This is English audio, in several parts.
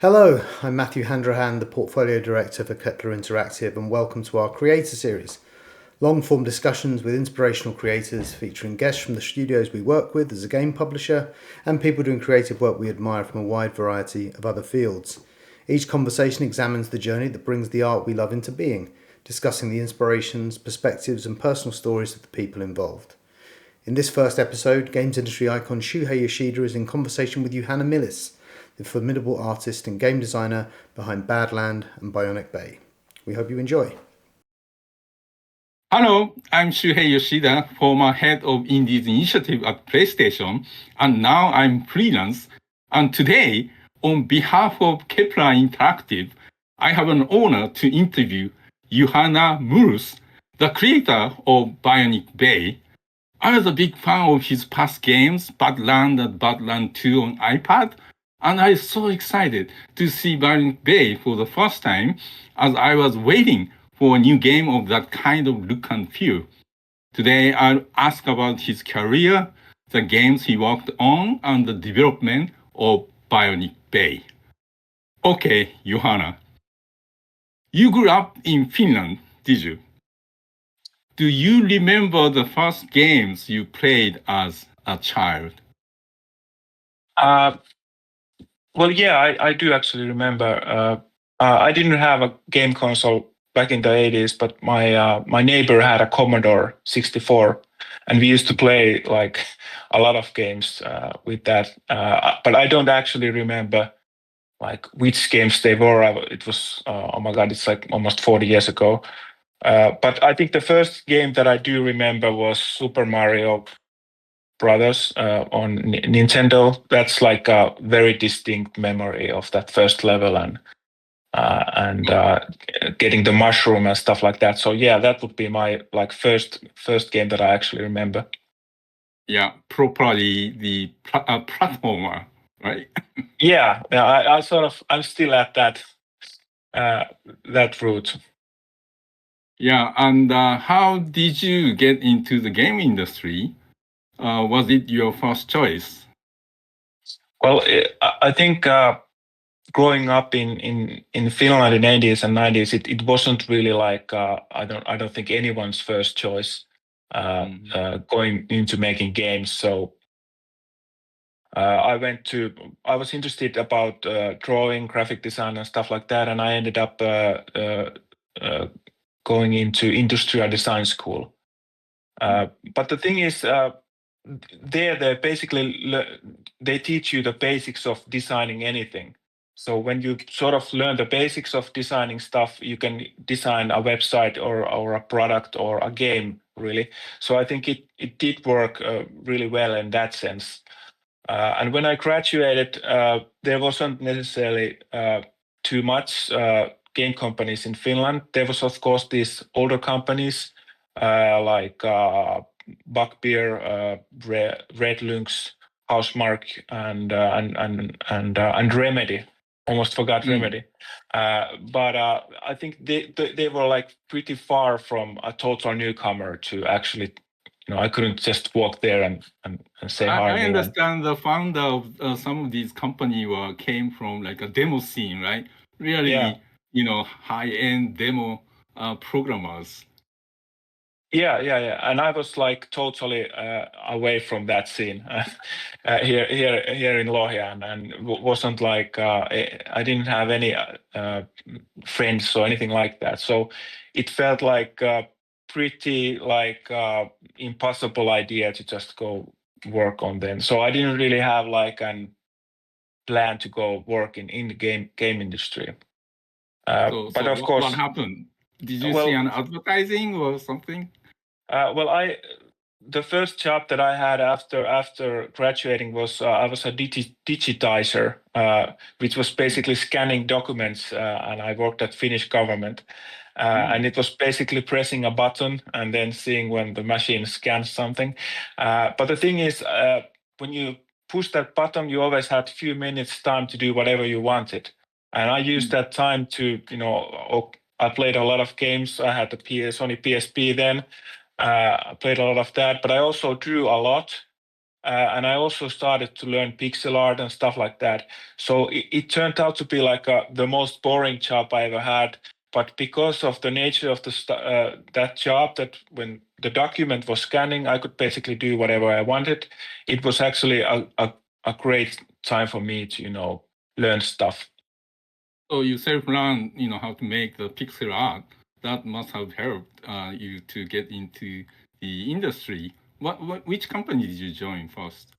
Hello, I'm Matthew Handrahan, the Portfolio Director for Kepler Interactive, and welcome to our Creator Series. Long-form discussions with inspirational creators featuring guests from the studios we work with as a game publisher and people doing creative work we admire from a wide variety of other fields. Each conversation examines the journey that brings the art we love into being, discussing the inspirations, perspectives and personal stories of the people involved. In this first episode, games industry icon Shuhei Yoshida is in conversation with Juhana Myllys, the formidable artist and game designer behind Badland and Bionic Bay. We hope you enjoy. Hello, I'm Shuhei Yoshida, former head of Indies Initiative at PlayStation, and now I'm freelance. And today, on behalf of Kepler Interactive, I have an honor to interview Juhana Myllys, the creator of Bionic Bay. I was a big fan of his past games, Badland and Badland 2 on iPad, and I was so excited to see Bionic Bay for the first time as I was waiting for a new game of that kind of look and feel. Today, I'll ask about his career, the games he worked on, and the development of Bionic Bay. Okay, Juhana. You grew up in Finland, did you? Do you remember the first games you played as a child? Well, yeah, I do actually remember. I didn't have a game console back in the 80s, but my neighbor had a Commodore 64, and we used to play like a lot of games with that. But I don't actually remember like which games they were. It was oh my god, it's like almost 40 years ago. But I think the first game that I do remember was Super Mario Brothers on Nintendo. That's like a very distinct memory of that first level and getting the mushroom and stuff like that. So yeah, that would be my like first game that I actually remember. Yeah, properly the platformer, right? Yeah, I'm still at that route. Yeah, and how did you get into the game industry? Was it your first choice? Well, I think growing up in Finland in 80s and 90s, it wasn't really like I don't think anyone's first choice going into making games. So I was interested about drawing, graphic design, and stuff like that, and I ended up going into industrial design school. But the thing is, they basically they teach you the basics of designing anything. So when you sort of learn the basics of designing stuff, you can design a website or a product or a game, really. So I think it did work really well in that sense. And when I graduated, there wasn't necessarily too much game companies in Finland. There was, of course, these older companies like Bugbear, Red Lynx, Housemark, and Remedy. Almost forgot Remedy. But I think they were like pretty far from a total newcomer to actually, I couldn't just walk there and say hi. I understand the founder of some of these companies came from like a demo scene, right? Really, high-end demo programmers. Yeah. And I was like totally away from that scene here in Lohja, and wasn't like I didn't have any friends or anything like that. So it felt like pretty like impossible idea to just go work on them. So I didn't really have like an plan to go work in the game industry. But of course, what happened? Did you see an advertising or something? The first job that I had after graduating was I was a digitizer, which was basically scanning documents, and I worked at Finnish government. And it was basically pressing a button and then seeing when the machine scans something. But the thing is, when you push that button, you always had a few minutes time to do whatever you wanted. And I used that time to, I played a lot of games. I had the Sony PSP then. I played a lot of that, but I also drew a lot. and I also started to learn pixel art and stuff like that. So it turned out to be like the most boring job I ever had. But because of the nature of that job, that when the document was scanning, I could basically do whatever I wanted. It was actually a great time for me to learn stuff. So you self-learn, how to make the pixel art. That must have helped you to get into the industry. Which company did you join first?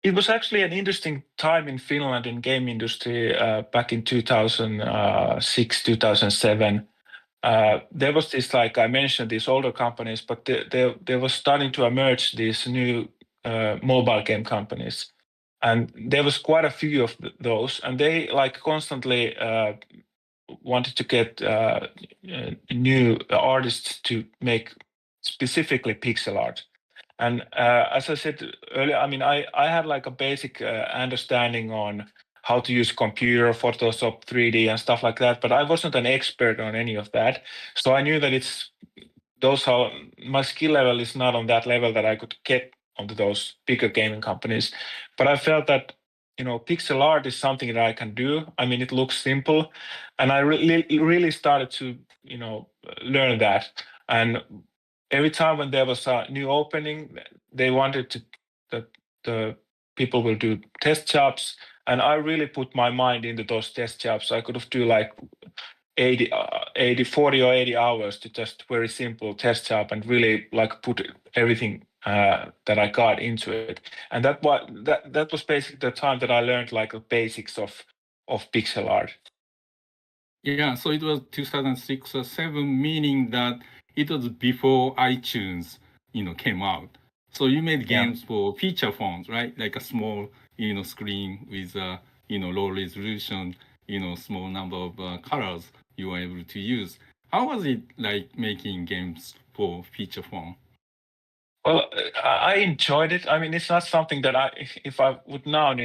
It was actually an interesting time in Finland in game industry back in 2006, 2007. There was this, like I mentioned, these older companies, but there was starting to emerge these new mobile game companies. And there was quite a few of those, and they like constantly wanted to get new artists to make specifically pixel art. And as I said earlier, I mean, I had like a basic understanding on how to use computer, Photoshop, 3D, and stuff like that, but I wasn't an expert on any of that. So I knew that my skill level is not on that level that I could get onto those bigger gaming companies. But I felt that pixel art is something that I can do. I mean, it looks simple, and I really started to learn that. And every time when there was a new opening, they wanted that the people will do test jobs, and I really put my mind into those test jobs. I could have do like 40 or 80 hours to just very simple test job and really like put everything that I got into it. And that was basically the time that I learned like the basics of pixel art. Yeah, so it was 2006 or 7, meaning that it was before iTunes, came out. So you made games for feature phones, right? Like a small, screen with low resolution, small number of colors you were able to use. How was it like making games for feature phone? Well, I enjoyed it. I mean, it's not something that if I would now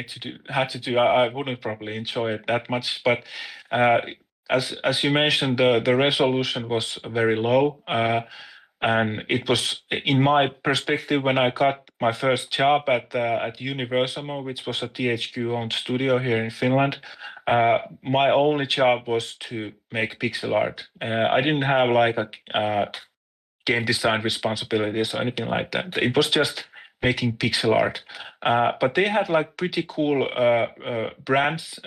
had to do, I wouldn't probably enjoy it that much. But as you mentioned, the resolution was very low, and it was, in my perspective, when I got my first job at Universal, which was a THQ-owned studio here in Finland. My only job was to make pixel art. I didn't have like a game design responsibilities or anything like that. It was just making pixel art. But they had like pretty cool brands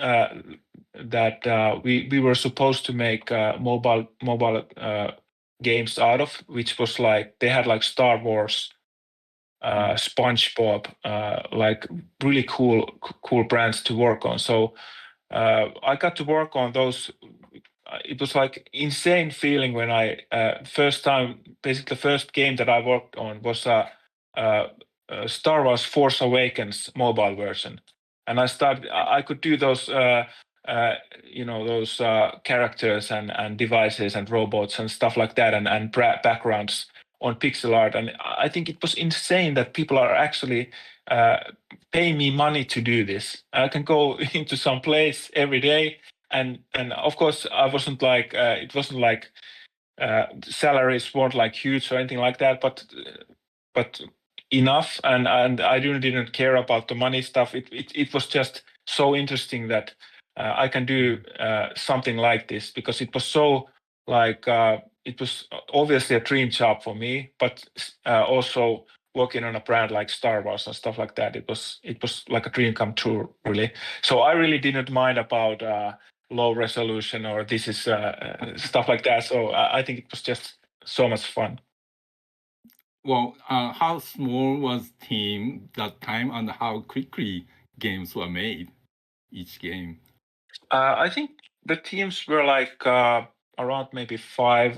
that we were supposed to make mobile games out of, which was like they had like Star Wars, SpongeBob, like really cool brands to work on. So I got to work on those. It was like insane feeling when I basically the first game that I worked on was a Star Wars Force Awakens mobile version, and I could do those those characters and devices and robots and stuff like that, and backgrounds on pixel art. And I think it was insane that people are actually paying me money to do this. I can go into some place every day, and of course I wasn't like it wasn't like salaries weren't like huge or anything like that, but enough, and I didn't care about the money stuff. It was just so interesting that I can do something like this, because it was so like it was obviously a dream job for me, but also working on a brand like Star Wars and stuff like that. It was like a dream come true, really. So I really didn't mind about low resolution or this is stuff like that. So I think it was just so much fun. Well, how small was team that time, and how quickly games were made, each game? I think the teams were like around maybe 5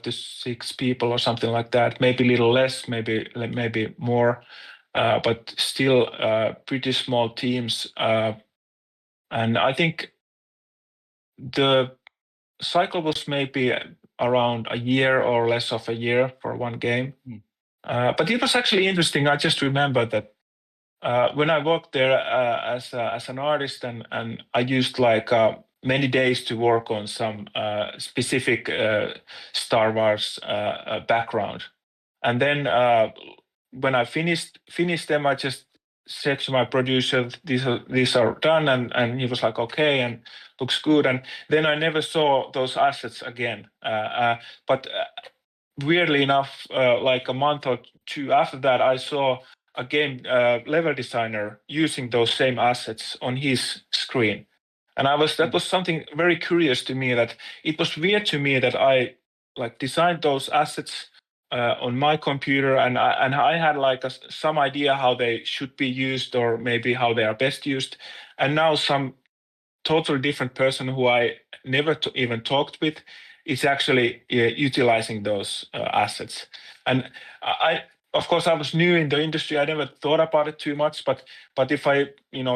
to 6 people or something like that. Maybe a little less, maybe more, but still pretty small teams. And I think the cycle was maybe around a year or less of a year for one game. But it was actually interesting. I just remember that when I worked there as an artist, and I used like many days to work on some specific Star Wars background, and then when I finished them, I just said to my producer, these are done, and he was like, okay, and looks good. And then I never saw those assets again. But weirdly enough, like a month or two after that, I saw a game level designer using those same assets on his screen. And that was something very curious to me, that it was weird to me that I like designed those assets on my computer, and I had like some idea how they should be used, or maybe how they are best used. And now some totally different person who I never even talked with is actually utilizing those assets. And of course, I was new in the industry. I never thought about it too much, but if I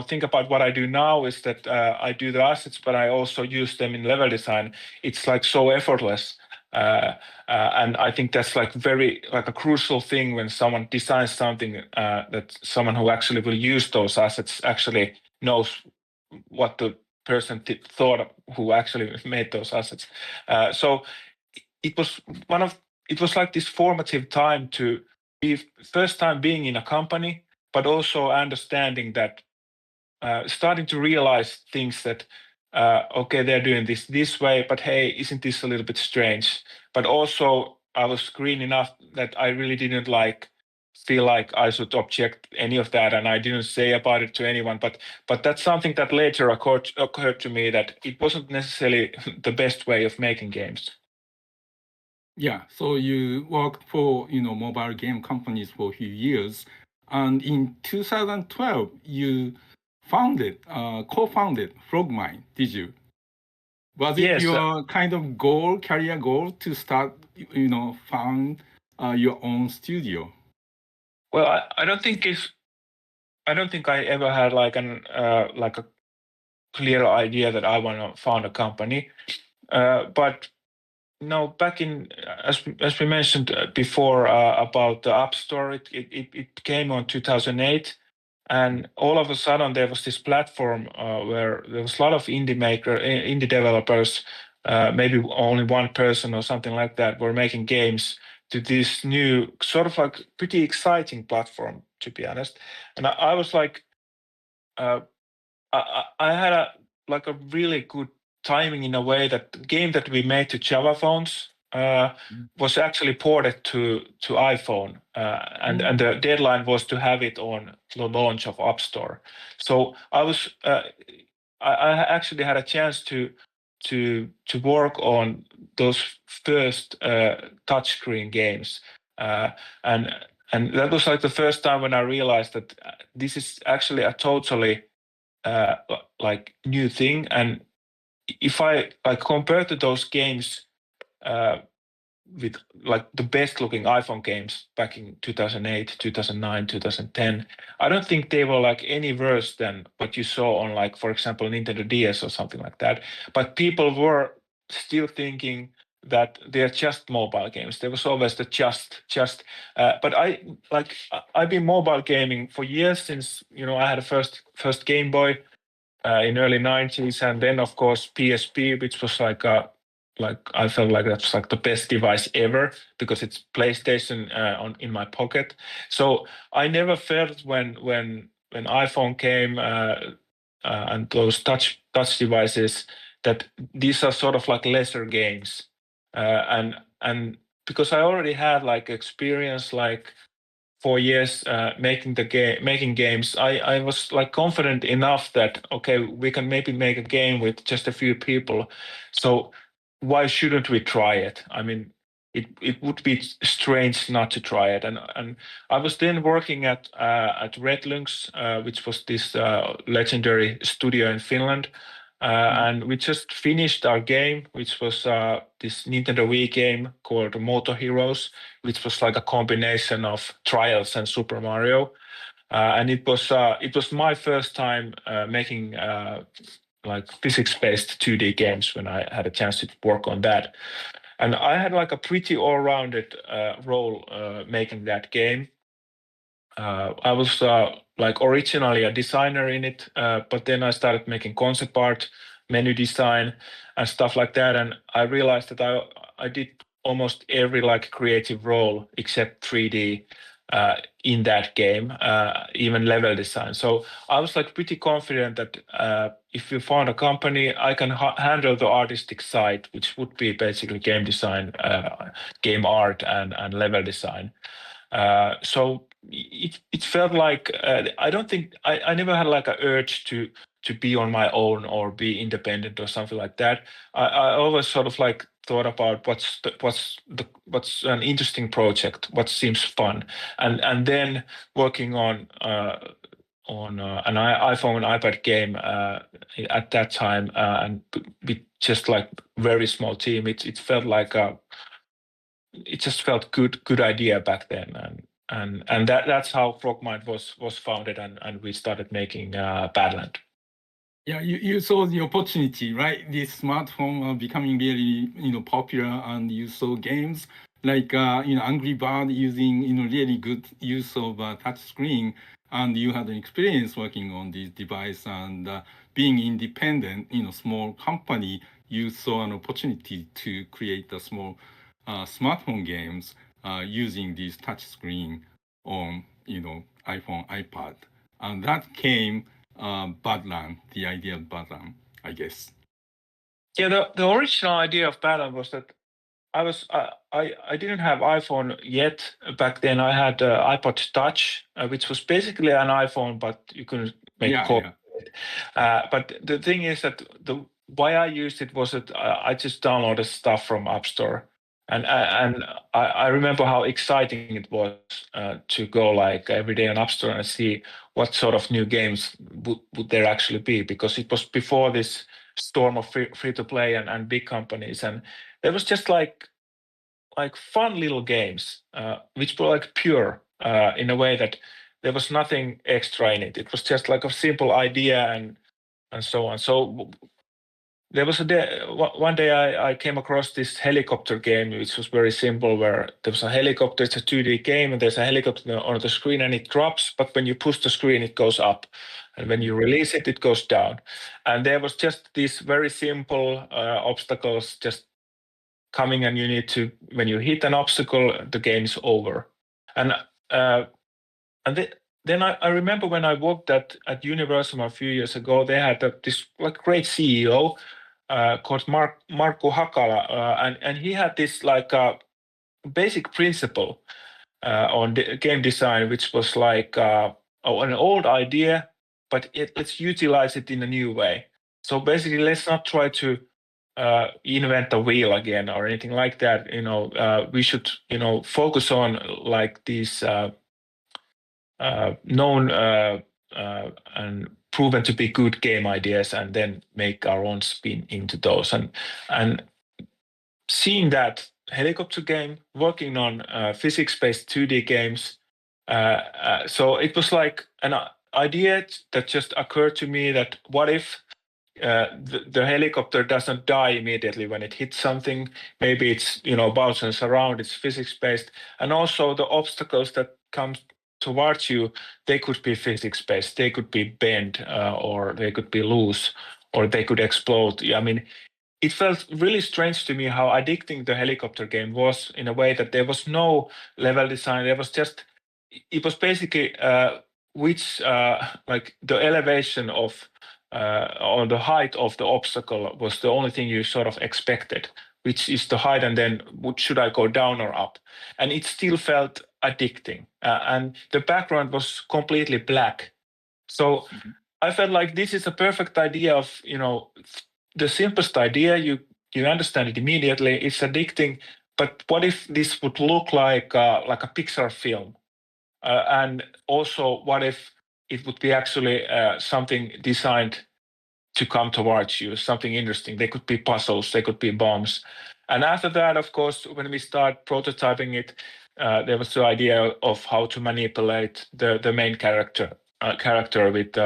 think about what I do now, is that I do the assets, but I also use them in level design. It's like so effortless. And I think that's like very like a crucial thing when someone designs something, that someone who actually will use those assets actually knows what the person thought who actually made those assets. So it was it was like this formative time to be first time being in a company, but also understanding that, starting to realize things that, okay, they're doing this way, but hey, isn't this a little bit strange? But also I was green enough that I really didn't feel like I should object any of that, and I didn't say about it to anyone. But that's something that later occurred to me, that it wasn't necessarily the best way of making games. Yeah, so you worked for mobile game companies for a few years, and in 2012 you co-founded Frogmine. Did you? Was it Yes. your kind of career goal, to start, found your own studio? Well, I don't think I ever had like a clear idea that I want to found a company. But no, back in as we mentioned before about the App Store, it came on 2008, and all of a sudden there was this platform where there was a lot of indie developers, maybe only one person or something like that, were making games to this new sort of like pretty exciting platform, to be honest. And I was like, I had a really good timing, in a way that the game that we made to Java phones was actually ported to iPhone, and the deadline was to have it on the launch of App Store. So I actually had a chance to work on those first touchscreen games, and that was like the first time when I realized that this is actually a totally like new thing. And if I like compare to those games with like the best looking iPhone games back in 2008, 2009, 2010, I don't think they were like any worse than what you saw on, like, for example, Nintendo DS or something like that. But people were still thinking that they're just mobile games. There was always the just. But I've been mobile gaming for years, since I had a first Game Boy in early 90s, and then of course PSP, which was like I felt like that's like the best device ever, because it's PlayStation in my pocket. So I never felt when iPhone came and those touch devices, that these are sort of like lesser games, and because I already had like experience like 4 years making games, I was like confident enough that, okay, we can maybe make a game with just a few people. So why shouldn't we try it? I mean, it would be strange not to try it. And I was then working at Red Lynx, which was this legendary studio in Finland. And we just finished our game, which was this Nintendo Wii game called Moto Heroes, which was like a combination of Trials and Super Mario. And it was my first time making like physics-based 2D games, when I had a chance to work on that. And I had like a pretty all-rounded role making that game. I was like originally a designer in it, but then I started making concept art, menu design, and stuff like that. And I realized that I did almost every like creative role except 3D. in that game, even level design. So I was like pretty confident that if you found a company, I can handle the artistic side, which would be basically game design, game art, and level design. So it felt like I don't think I never had like an urge to be on my own or be independent or something like that. I always sort of like thought about what's an interesting project, what seems fun, and then working on an iPhone and iPad game at that time, and with just like very small team, it felt like it just felt good idea back then, and that's how Frogmind was founded, and we started making Badland. Yeah, you saw the opportunity, right? This smartphone are becoming really, popular, and you saw games like, Angry Bird using, really good use of touch screen, and you had an experience working on this device and being independent, small company. You saw an opportunity to create a small smartphone games using this touch screen on, iPhone, iPad, and that came Badland, the idea of Badland, I guess. Yeah, the original idea of Badland was that I didn't have iPhone yet back then. I had iPod Touch, which was basically an iPhone, but you couldn't make calls. But the thing is that why I used it was that I just downloaded stuff from App Store, and I remember how exciting it was to go like every day on App Store and see what sort of new games would there actually be, because it was before this storm of free to play and big companies, and there was just like fun little games which were like pure in a way that there was nothing extra in it. It was just like a simple idea and so on. So there was one day I came across this helicopter game, which was very simple, where there was a helicopter. It's a 2D game, and there's a helicopter on the screen, and it drops. But when you push the screen, it goes up, and when you release it, it goes down. And there was just these very simple obstacles just coming, and you need to, when you hit an obstacle, the game is over. And then I remember when I worked at Universal a few years ago, they had this like great CEO called Markku Hakala, and he had this like basic principle on game design, which was like an old idea, but let's utilize it in a new way. So basically, let's not try to invent the wheel again or anything like that. We should focus on like these known and proven to be good game ideas, and then make our own spin into those. And seeing that helicopter game, working on physics-based 2D games, so it was like an idea that just occurred to me, that what if the helicopter doesn't die immediately when it hits something? Maybe it's bounces around, it's physics-based, and also the obstacles that come towards you, they could be physics-based, they could be bent, or they could be loose, or they could explode. I mean, it felt really strange to me how addicting the helicopter game was, in a way that there was no level design. There was just, it was basically which like the elevation of or the height of the obstacle was the only thing you sort of expected, which is the height, and then should I go down or up? And it still felt addicting, and the background was completely black. So I felt like this is a perfect idea of the simplest idea. You understand it immediately. It's addicting. But what if this would look like a Pixar film? And also, what if it would be actually something designed to come towards you, something interesting? They could be puzzles, they could be bombs. And after that, of course, when we start prototyping it, there was the idea of how to manipulate the main character with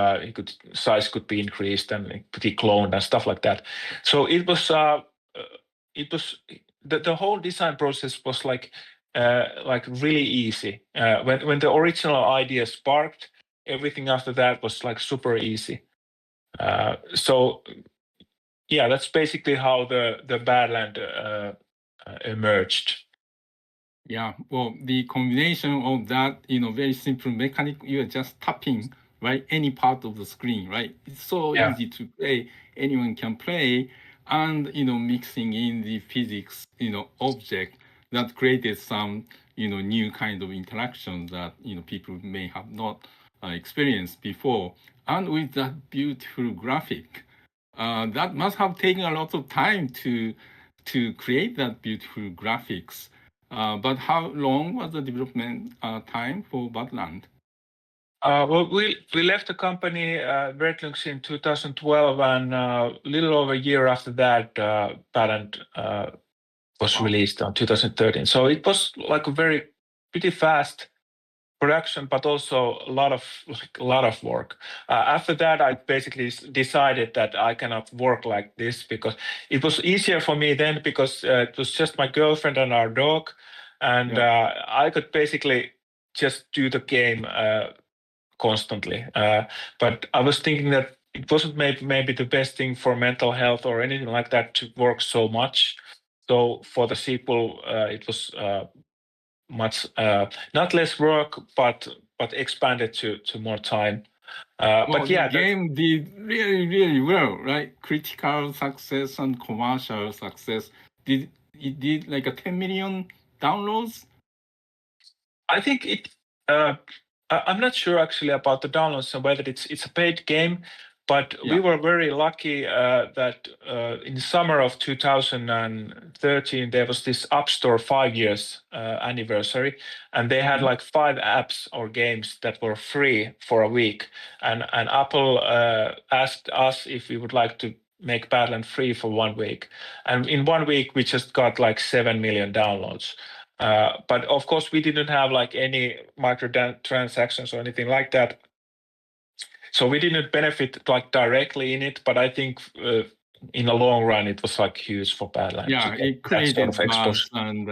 size could be increased and it could be cloned and stuff like that. So it was the whole design process was like really easy. When the original idea sparked, everything after that was like super easy. So yeah, that's basically how the Badland emerged. Yeah, well, the combination of that, very simple mechanic, you are just tapping, right, any part of the screen, right? It's so Yeah. easy to play, anyone can play, and, mixing in the physics, object that created some, new kind of interaction that, people may have not experienced before. And with that beautiful graphic, that must have taken a lot of time to create that beautiful graphics. But how long was the development time for Badland? Well, we left the company, Redlunx, in 2012, and a little over a year after that, Patent was released in 2013. So it was like a pretty fast production, but also a lot of work. After that, I basically decided that I cannot work like this, because it was easier for me then, because it was just my girlfriend and our dog, and I could basically just do the game constantly. But I was thinking that it wasn't maybe the best thing for mental health or anything like that to work so much. So for the sequel, it was much not less work, but expanded to more time. Well, But the yeah, game did really, really well, right? Critical success and commercial success. It did like a 10 million downloads? I think it. I'm not sure actually about the downloads and whether it's a paid game, but we Yeah. were very lucky that in the summer of 2013 there was this App Store 5 years anniversary, and they had like 5 apps or games that were free for a week, and Apple asked us if we would like to make Badland free for 1 week, and in 1 week we just got like 7 million downloads. But of course, we didn't have like any microtransactions or anything like that, so we didn't benefit like directly in it. But I think in the long run, it was like huge for Badland to Yeah, get it that sort of created exposure. buzz and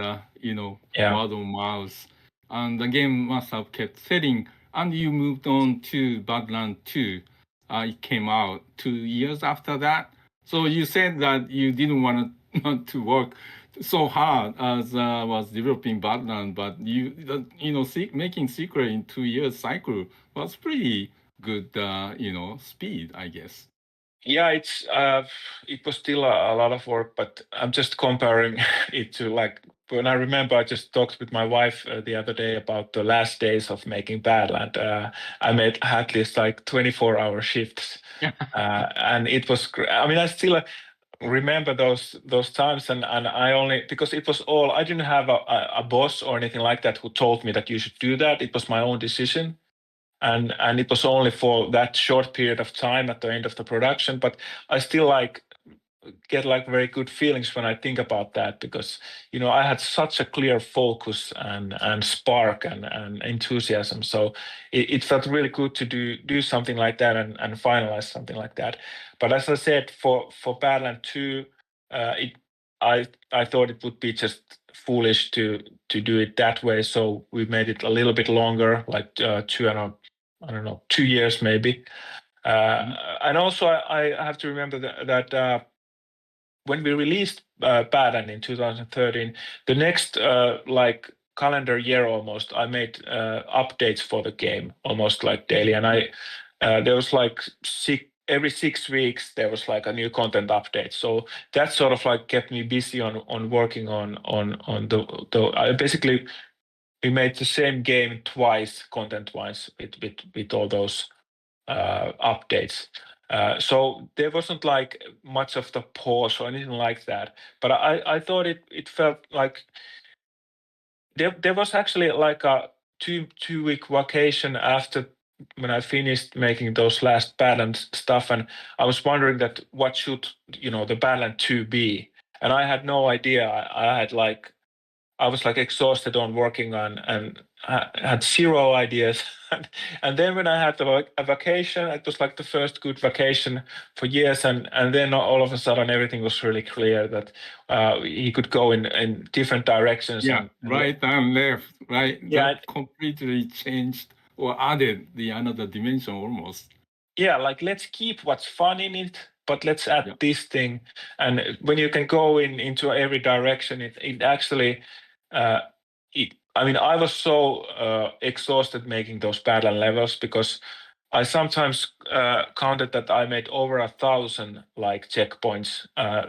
Yeah. word of mouth, and the game must have kept selling. And you moved on to Badland 2. It came out 2 years after that. So you said that you didn't want not to work so hard as was developing Badland, but making secret in 2 years cycle was pretty good, speed, I guess. Yeah, it was still a lot of work, but I'm just comparing it to like when I remember I just talked with my wife the other day about the last days of making Badland. I made at least like 24-hour shifts, and it was. I mean, I still remember those times, and I only, because it was all, I didn't have a boss or anything like that who told me that you should do that. It was my own decision, and it was only for that short period of time at the end of the production, but I still like get like very good feelings when I think about that, because I had such a clear focus and spark and enthusiasm. So it felt really good to do something like that and finalize something like that. But as I said, for Badland 2, it I thought it would be just foolish to do it that way. So we made it a little bit longer, like I don't know, 2 years maybe. And also I have to remember that when we released Badland in 2013, the next like calendar year almost, I made updates for the game almost like daily, and I there was like every 6 weeks there was like a new content update. So that sort of like kept me busy on working on the I basically we made the same game twice, content wise, with all those updates. So there wasn't like much of the pause or anything like that. But I thought it felt like there was actually like a two-week vacation after when I finished making those last Badland stuff, and I was wondering that what should the Badland 2 be, and I had no idea. I was like exhausted on working on and had zero ideas. And then when I had a vacation, it was like the first good vacation for years. And then all of a sudden, everything was really clear that he could go in different directions. Yeah, right and left, right? Yeah, That completely changed or added the another dimension almost. yeah, like let's keep what's fun in it, but let's add Yeah. this thing. And when you can go into every direction, it actually I was so exhausted making those Badland levels because I sometimes counted that I made over 1,000 like checkpoints,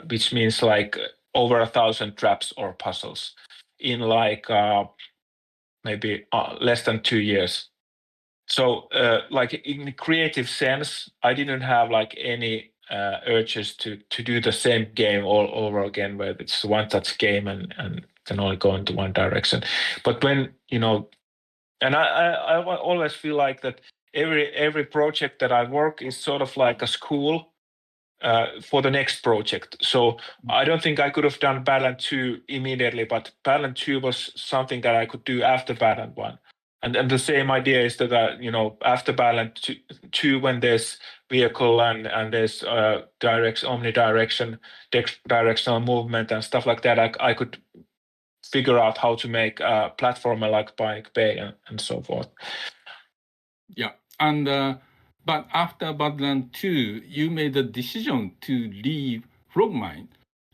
which means like over 1,000 traps or puzzles in like maybe less than 2 years. So like in the creative sense, I didn't have like any urges to do the same game all over again, where it's one touch game and can only go into one direction. But when and I always feel like that every project that I work is sort of like a school for the next project. So I don't think I could have done Badland 2 immediately, but Badland 2 was something that I could do after Badland 1. And the same idea is that after Badland 2, when there's vehicle and there's directional movement and stuff like that, I could figure out how to make a platformer like Bionic Bay and so forth. Yeah, and but after Badland 2, you made the decision to leave Frogmind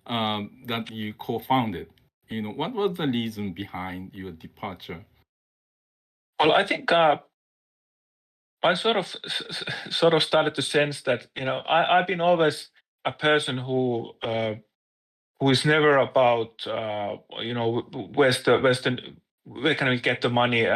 that you co-founded. What was the reason behind your departure? Well, I think I sort of started to sense that I've been always a person who is never about where can we get the money?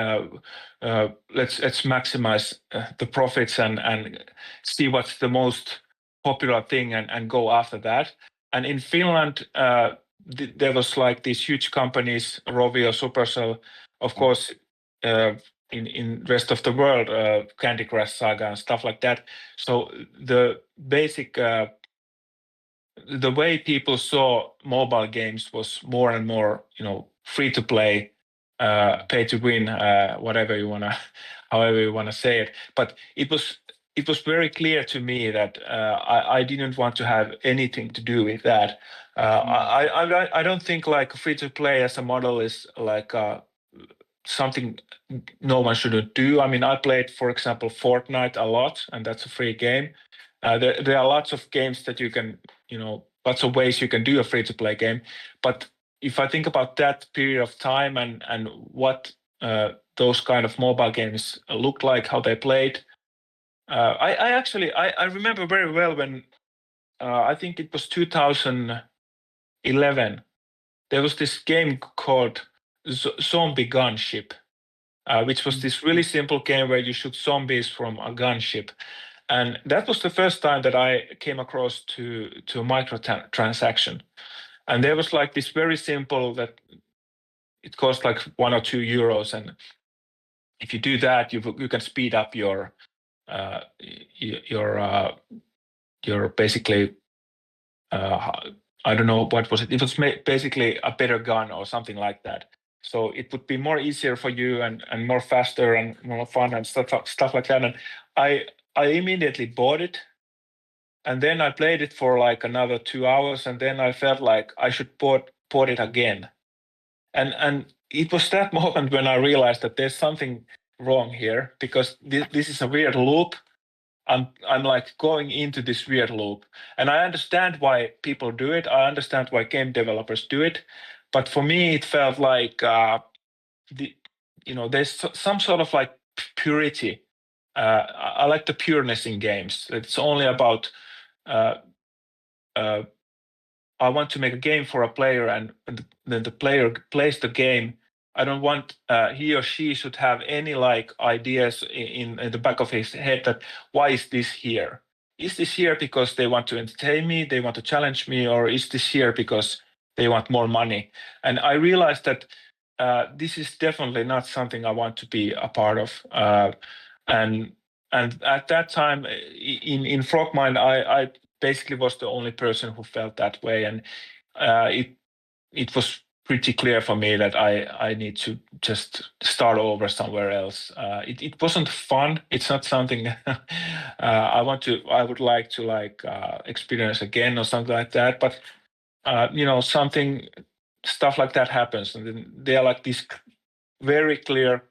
Let's maximize the profits and see what's the most popular thing and go after that. And in Finland, there was like these huge companies, Rovio, Supercell, of course. In rest of the world, Candy Crush Saga and stuff like that. So the basic the way people saw mobile games was more and more, free to play, pay to win, however you wanna say it. But it was very clear to me that I didn't want to have anything to do with that. I don't think like free to play as a model is like something no one shouldn't do. I mean, I played, for example, Fortnite a lot, and that's a free game. There are lots of games that you can, lots of ways you can do a free-to-play game. But if I think about that period of time and what those kind of mobile games looked like, how they played, I remember very well when I think it was 2011. There was this game called Zombie Gunship, which was this really simple game where you shoot zombies from a gunship. And that was the first time that I came across to a microtransaction. And there was like this very simple that it cost like 1 or 2 euros. And if you do that, you can speed up your basically, I don't know what was it. It was basically a better gun or something like that. So it would be more easier for you and more faster and more fun and stuff like that. And I immediately bought it, and then I played it for like another 2 hours, and then I felt like I should bought it again. And it was that moment when I realized that there's something wrong here, because this is a weird loop. I'm like going into this weird loop, and I understand why people do it. I understand why game developers do it, but for me it felt like there's some sort of like purity. I like the pureness in games. It's only about I want to make a game for a player, and then the player plays the game. I don't want he or she should have any like ideas in the back of his head that why is this here? Is this here because they want to entertain me, they want to challenge me, or is this here because they want more money? And I realized that this is definitely not something I want to be a part of. And at that time in Frogmind, I basically was the only person who felt that way, and it was pretty clear for me that I need to just start over somewhere else. It wasn't fun. It's not something I would like to experience again or something like that. But stuff like that happens, and then there are like these very clear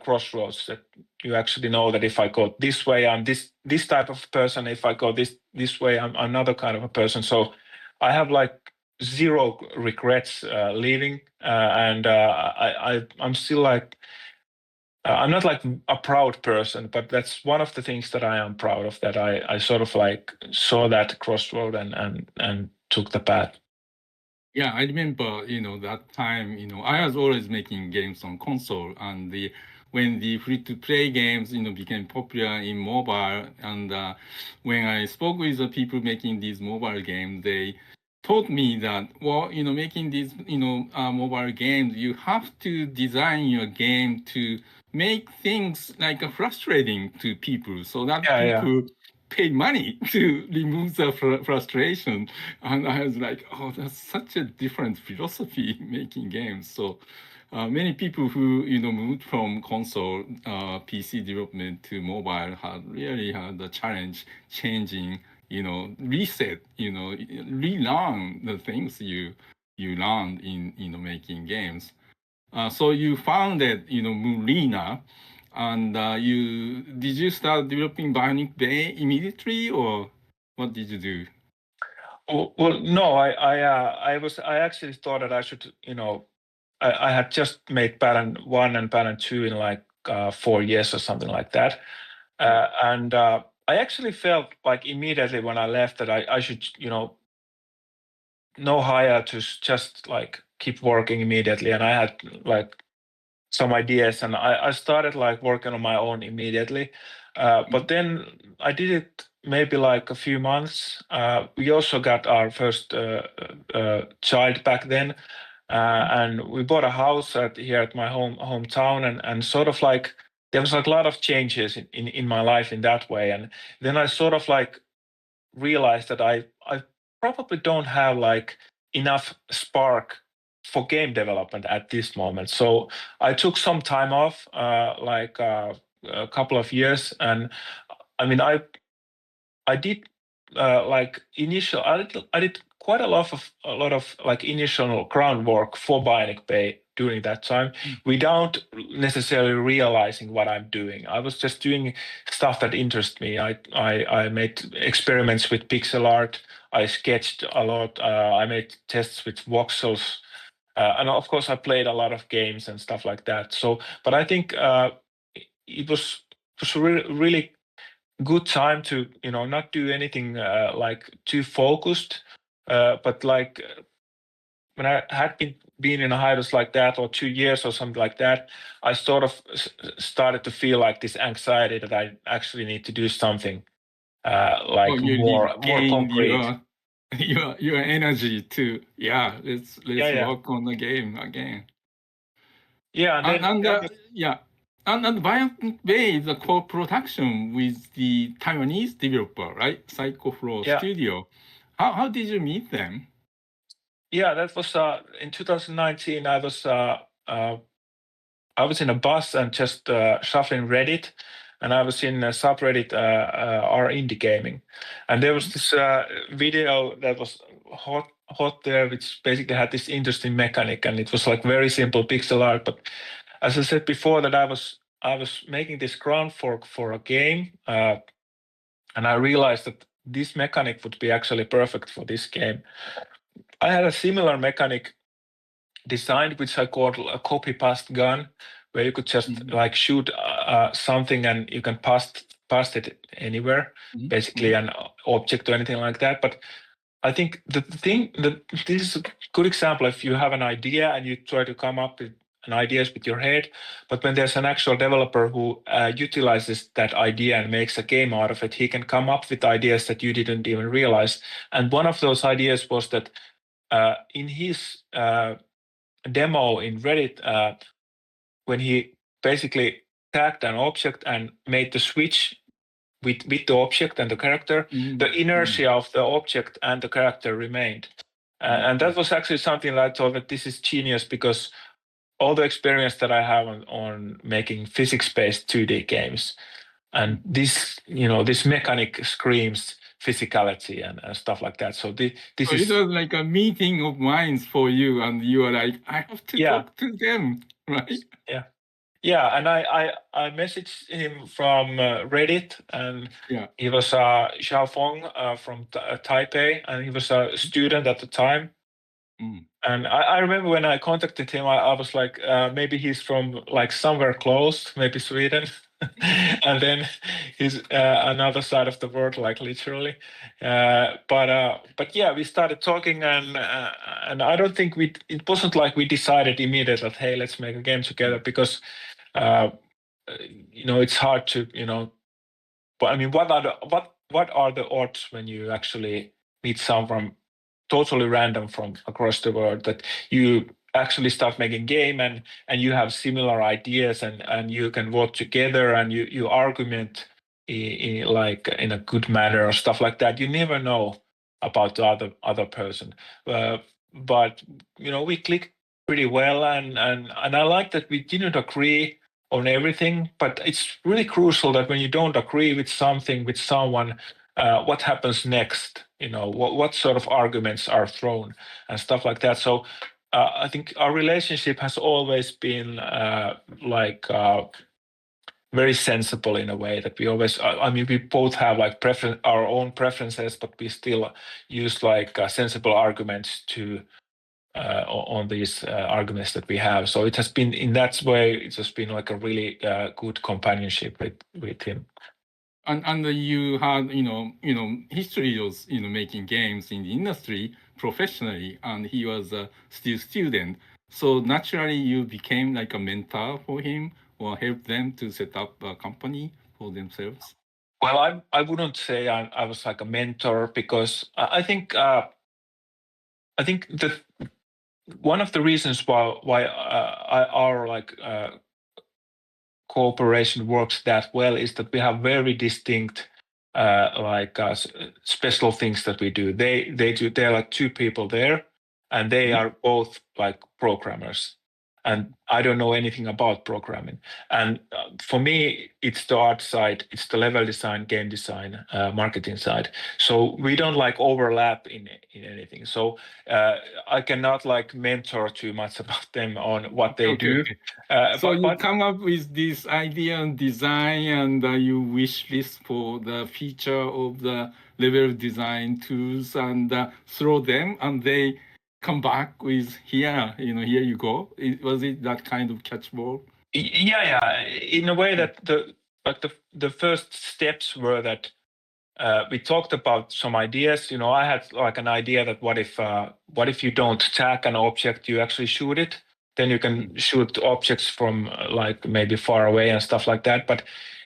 crossroads that you actually know that if I go this way, I'm this type of person. If I go this way, I'm another kind of a person. So I have like zero regrets leaving, and I'm still like I'm not like a proud person, but that's one of the things that I am proud of, that I sort of like saw that crossroad and took the path. Yeah, I remember, that time, I was always making games on console, and when the free-to-play games, became popular in mobile, and when I spoke with the people making these mobile games, they taught me that, well, making these, mobile games, you have to design your game to make things like frustrating to people, so that people pay money to remove the frustration. And I was like, oh, that's such a different philosophy making games. So many people who moved from console PC development to mobile really had the challenge changing, reset, relearn the things you learned in making games. So you founded Molina, and did you start developing Bionic Bay immediately, or what did you do? Well, no, I actually thought that I should, I had just made Pattern 1 and Pattern 2 in like 4 years or something like that. And I actually felt like immediately when I left that I should, no hire to just like keep working immediately. And I had like some ideas, and I started like working on my own immediately. But then I did it maybe like a few months. We also got our first child back then, and we bought a house here at my hometown, and sort of like there was like a lot of changes in my life in that way. And then I sort of like realized that I probably don't have like enough spark for game development at this moment. So I took some time off, a couple of years, and I mean I did like initial. I did quite a lot of like initial groundwork for Bionic Bay during that time, without necessarily realizing what I'm doing. I was just doing stuff that interests me. I made experiments with pixel art. I sketched a lot. I made tests with voxels. And of course, I played a lot of games and stuff like that. So, but I think it was really good time to not do anything like too focused, but like when I had been in a hiatus like that, or 2 years or something like that, I sort of started to feel like this anxiety that I actually need to do something like you more regained concrete. your energy to let's Yeah. work on the game again. Yeah, and then, And Bionic Bay is a co-production with the Taiwanese developer, right? Psychoflow yeah. Studio. How did you meet them? Yeah, that was in 2019. I was in a bus and just shuffling Reddit, and I was in a subreddit our indie gaming, and there was this video that was hot there, which basically had this interesting mechanic, and it was like very simple pixel art. But as I said before, that I was making this groundwork for a game, and I realized that this mechanic would be actually perfect for this game. I had a similar mechanic designed, which I called a copy paste gun, where you could just like shoot something and you can paste it anywhere, basically an object or anything like that. But I think the thing that this is a good example, if you have an idea and you try to come up with an ideas with your head, but when there's an actual developer who utilizes that idea and makes a game out of it, he can come up with ideas that you didn't even realize. And one of those ideas was that in his demo in Reddit, when he basically tagged an object and made the switch with the object and the character, the inertia of the object and the character remained. And that was actually something that I thought that this is genius, because all the experience that I have on making physics-based 2D games, and this mechanic screams physicality and stuff like that. So this So is it was like a meeting of minds for you, and you were like, I have to talk to them, right? Yeah, and I messaged him from Reddit, and he was Xiaofeng from Taipei, and he was a student at the time. And I remember when I contacted him, I was like, maybe he's from like somewhere close, maybe Sweden. And then he's another side of the world, like literally. But yeah, we started talking, and I don't think it wasn't like we decided immediately that, hey, let's make a game together, because it's hard to, but I mean, what are the odds when you actually meet someone totally random from across the world, that you actually start making game, and you have similar ideas, and you can work together, and you argument like in a good manner or stuff like that. You never know about the other person, but we clicked pretty well, and I like that we didn't agree on everything, but it's really crucial that when you don't agree with something with someone, what happens next, what sort of arguments are thrown and stuff like that. So I think our relationship has always been very sensible, in a way that we always, we both have like our own preferences, but we still use like sensible arguments to on these arguments that we have. So it has been, in that way, it has been like a really good companionship with him. And you had history of making games in the industry professionally, and he was still student. So naturally, you became like a mentor for him, or helped them to set up a company for themselves. Well, I wouldn't say I was like a mentor, because I think that one of the reasons why our like cooperation works that well is that we have very distinct special things that we do. They're like two people there, and they are both like programmers, and I don't know anything about programming. And for me, it's the art side, it's the level design, game design, marketing side. So we don't like overlap in anything. So I cannot like mentor too much about them on what they do. So you come up with this idea and design, and you wish list for the feature of the level design tools, and throw them, and they come back with here you go. Was it that kind of catchball? Yeah. In a way that the first steps were that we talked about some ideas. I had like an idea that what if you don't tag an object, you actually shoot it. Then you can shoot objects from like maybe far away and stuff like that. But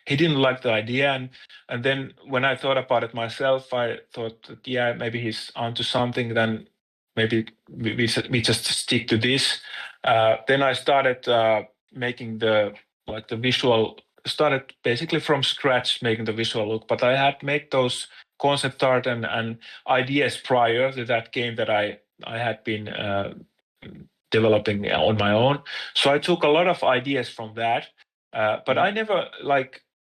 he didn't like the idea, and then when I thought about it myself, I thought that, yeah, maybe he's onto something. Then maybe we just stick to this. Then I started making the visual. Started basically from scratch making the visual look, but I had made those concept art and ideas prior to that game that I had been developing on my own. So I took a lot of ideas from that, but I never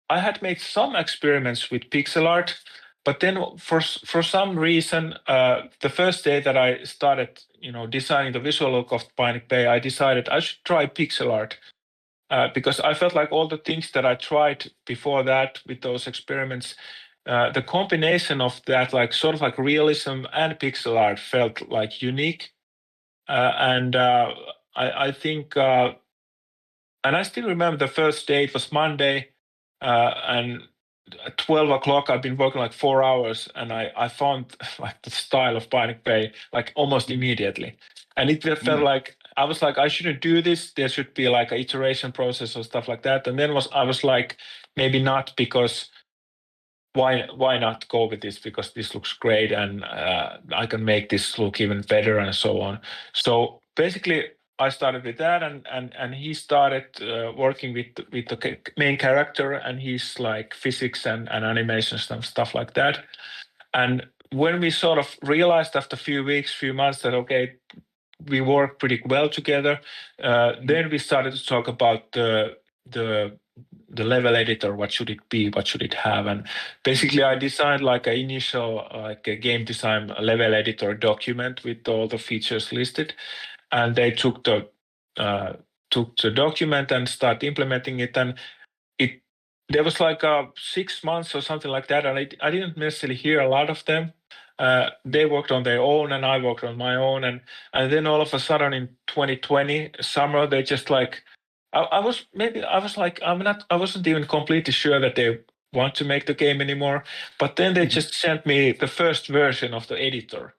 I had made some experiments with pixel art, but then for some reason, the first day that I started designing the visual look of Bionic Bay, I decided I should try pixel art. Because I felt like all the things that I tried before that with those experiments, the combination of that, like sort of like realism and pixel art, felt like unique. And I think, and I still remember the first day. It was Monday, and at 12 o'clock, I've been working like 4 hours, and I found like the style of Bionic Bay like almost immediately, and it felt like I was like, I shouldn't do this. There should be like an iteration process or stuff like that. And then I was like, maybe not, because why not go with this, because this looks great, and I can make this look even better, and so on. So basically, I started with that, and he started working with the main character, and he's like physics and animations and stuff like that. And when we sort of realized after a few weeks, few months that, okay, we work pretty well together, then we started to talk about the level editor. What should it be? What should it have? And basically, I designed like an initial like a game design level editor document with all the features listed, and they took the document and started implementing it. And there was like 6 months or something like that, and I didn't necessarily hear a lot of them. They worked on their own, and I worked on my own, and then all of a sudden in 2020 summer, they just like, I was like, I wasn't even completely sure that they want to make the game anymore, but then they just sent me the first version of the editor.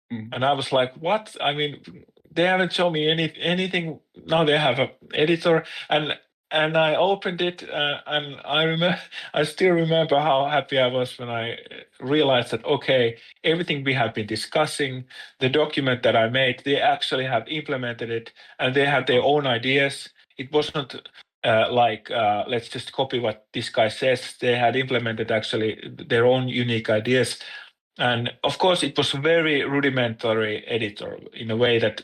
And I was like, what? I mean, they haven't shown me anything. Now they have an editor, and I opened it, and I still remember how happy I was when I realized that, okay, everything we have been discussing, the document that I made, they actually have implemented it, and they have their own ideas. It wasn't let's just copy what this guy says. They had implemented actually their own unique ideas. And of course, it was a very rudimentary editor in a way that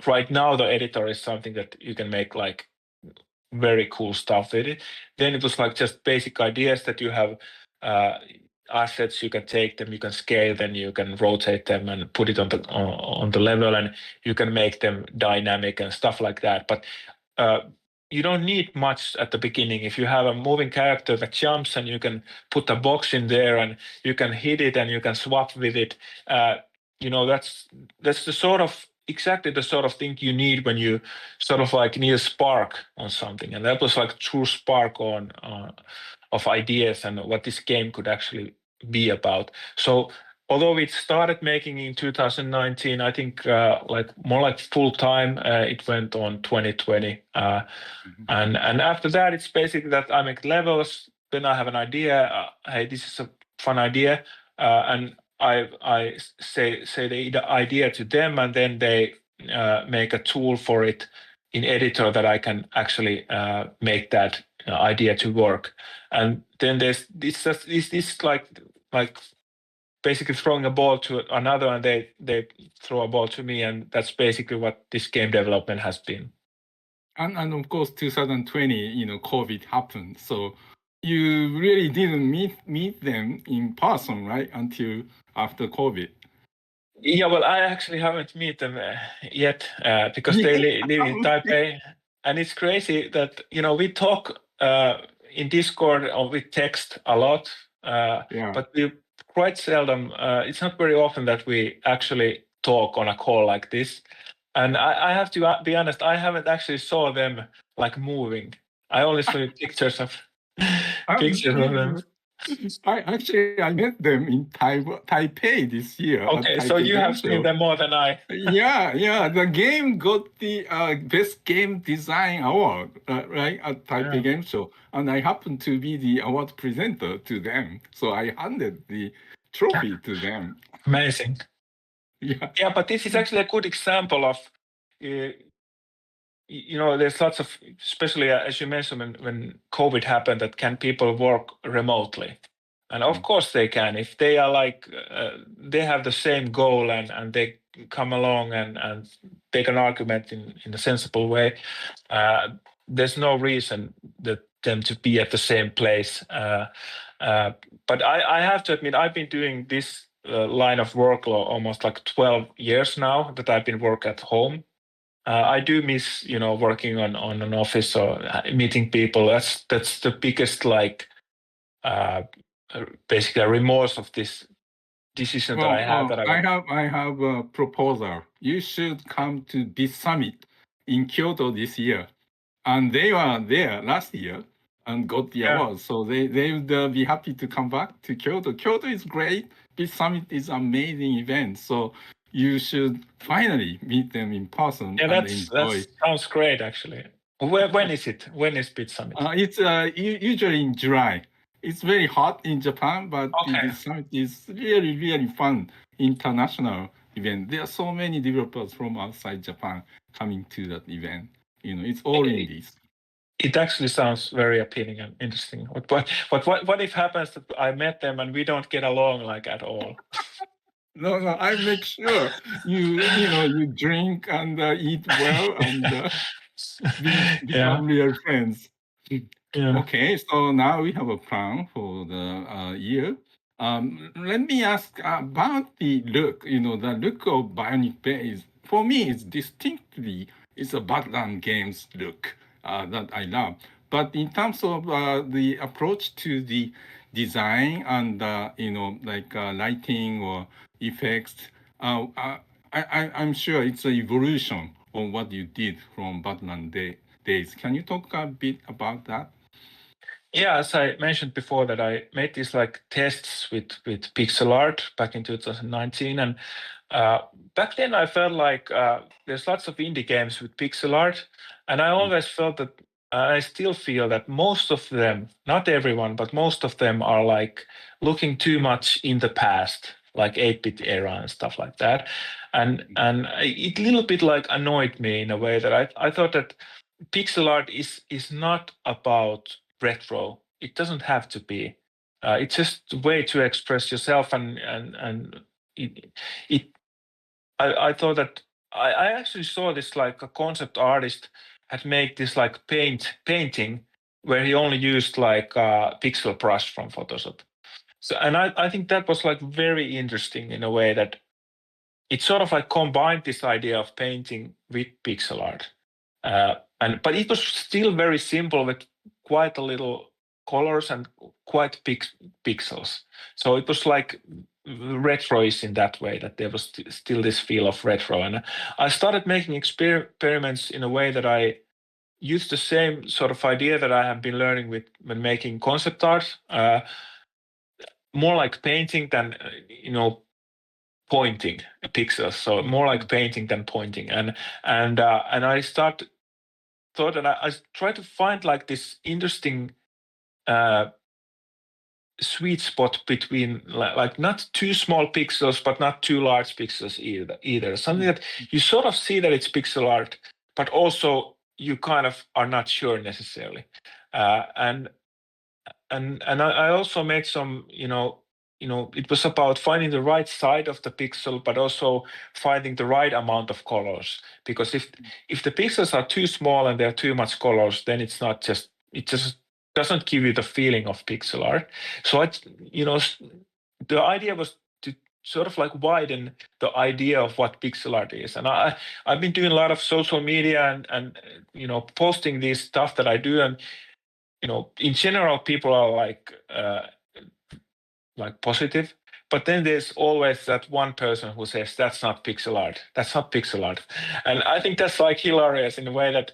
right now the editor is something that you can make like very cool stuff with it. Then it was like just basic ideas that you have assets, you can take them, you can scale them, you can rotate them and put it on the level, and you can make them dynamic and stuff like that. But you don't need much at the beginning. If you have a moving character that jumps and you can put a box in there and you can hit it and you can swap with it, that's exactly the sort of thing you need when you sort of like need a spark on something. And that was like true spark of ideas and what this game could actually be about. So although we started making in 2019, I think more like full time, it went on 2020. And after that, it's basically that I make levels. Then I have an idea. Hey, this is a fun idea, and I say the idea to them, and then they make a tool for it in editor that I can actually make that idea to work. And then there's this like basically throwing a ball to another, and they throw a ball to me, and that's basically what this game development has been. And of course, 2020, COVID happened. So you really didn't meet them in person, right? Until after COVID. Yeah, well, I actually haven't met them yet because they live in Taipei. And it's crazy that, we talk in Discord or we text a lot, but we quite seldom, it's not very often that we actually talk on a call like this. And I have to be honest, I haven't actually saw them like moving. I only saw pictures of them. I met them in Taipei this year. Okay, so you have seen them more than I. Yeah. The game got the best game design award, right, at Taipei Game Show, and I happened to be the award presenter to them. So I handed the trophy to them. Amazing. Yeah, but this is actually a good example of, there's lots of, especially as you mentioned when COVID happened, that can people work remotely? And of course they can, if they are like, they have the same goal and they come along and take an argument in a sensible way. There's no reason that them to be at the same place. But I have to admit, I've been doing this line of work almost like 12 years now that I've been work at home. I do miss, working on an office or meeting people. That's the biggest basically a remorse of this decision that I had. I have a proposal. You should come to this summit in Kyoto this year, and they were there last year and got the award. So they would be happy to come back to Kyoto. Kyoto is great. This summit is amazing event. So you should finally meet them in person and enjoy. That sounds great, actually. When is it? When is Bit Summit? It's usually in July. It's very hot in Japan, but this summit is really, really fun international event. There are so many developers from outside Japan coming to that event. It's all indies. It actually sounds very appealing and interesting. What if happens that I met them and we don't get along like at all? No, I make sure you drink and eat well and become real friends. Yeah. Okay, so now we have a plan for the year. Let me ask about the look. The look of Bionic Bay is, for me, it's a Badland Games look that I love. But in terms of the approach to the design and lighting or effects. I'm sure it's an evolution on what you did from days. Can you talk a bit about that? Yeah, as I mentioned before, that I made these like tests with pixel art back in 2019, and back then I felt like there's lots of indie games with pixel art, and I always felt that I still feel that most of them, not everyone, but most of them are like looking too much in the past, like 8-bit era and stuff like that, and it little bit like annoyed me in a way that I thought that pixel art is not about retro. It doesn't have to be. It's just a way to express yourself, and it. I thought that I actually saw this like a concept artist had made this like painting where he only used like a pixel brush from Photoshop. So and I think that was like very interesting in a way that it sort of like combined this idea of painting with pixel art. But it was still very simple with quite a little colors and quite big pixels. So it was like retro-ish in that way, that there was still this feel of retro. And I started making experiments in a way that I used the same sort of idea that I have been learning with when making concept art, more like painting than pointing pixels. So more like painting than pointing. And I thought that I tried to find like this interesting sweet spot between like not too small pixels but not too large pixels either. Something that you sort of see that it's pixel art, but also you kind of are not sure necessarily. And I also made some, it was about finding the right side of the pixel, but also finding the right amount of colors. Because if the pixels are too small and there are too much colors, then it just doesn't give you the feeling of pixel art. So the idea was to sort of like widen the idea of what pixel art is. And I've been doing a lot of social media and posting this stuff that I do, and in general, people are like positive, but then there's always that one person who says that's not pixel art. That's not pixel art, and I think that's like hilarious in a way that,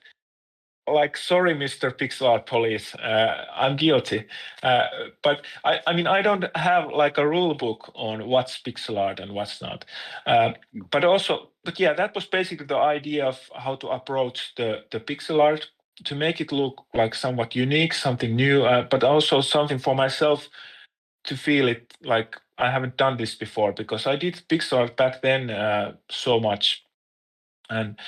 like, sorry, Mr. Pixel Art Police, I'm guilty. But I mean, I don't have like a rule book on what's pixel art and what's not. But yeah, that was basically the idea of how to approach the pixel art, to make it look like somewhat unique, something new, but also something for myself to feel it like I haven't done this before, because I did pixel art back then so much. And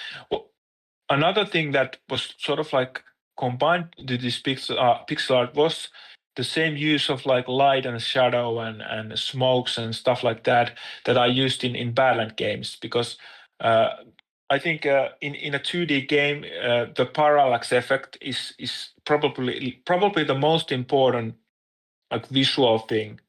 another thing that was sort of like combined to this pixel art was the same use of like light and shadow and smokes and stuff like that I used in Badland games, because I think in a 2D game the parallax effect is probably the most important like visual thing